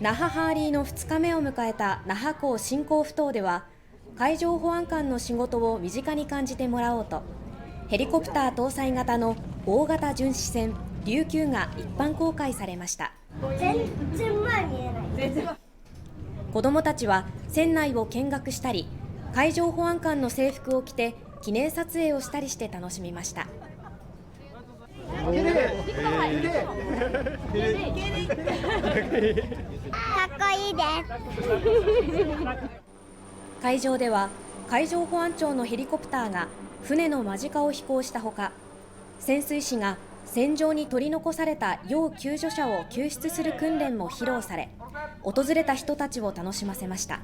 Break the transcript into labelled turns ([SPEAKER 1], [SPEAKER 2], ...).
[SPEAKER 1] 那覇ハーリーの2日目を迎えた那覇港新港埠頭では、海上保安官の仕事を身近に感じてもらおうと、ヘリコプター搭載型の大型巡視船琉球が一般公開されました。
[SPEAKER 2] 全然前見えない。
[SPEAKER 1] 子どもたちは船内を見学したり、海上保安官の制服を着て記念撮影をしたりして楽しみました。
[SPEAKER 2] かっこいいです。
[SPEAKER 1] 海上では海上保安庁のヘリコプターが船の間近を飛行したほか、潜水士が船上に取り残された要救助者を救出する訓練も披露され、訪れた人たちを楽しませました。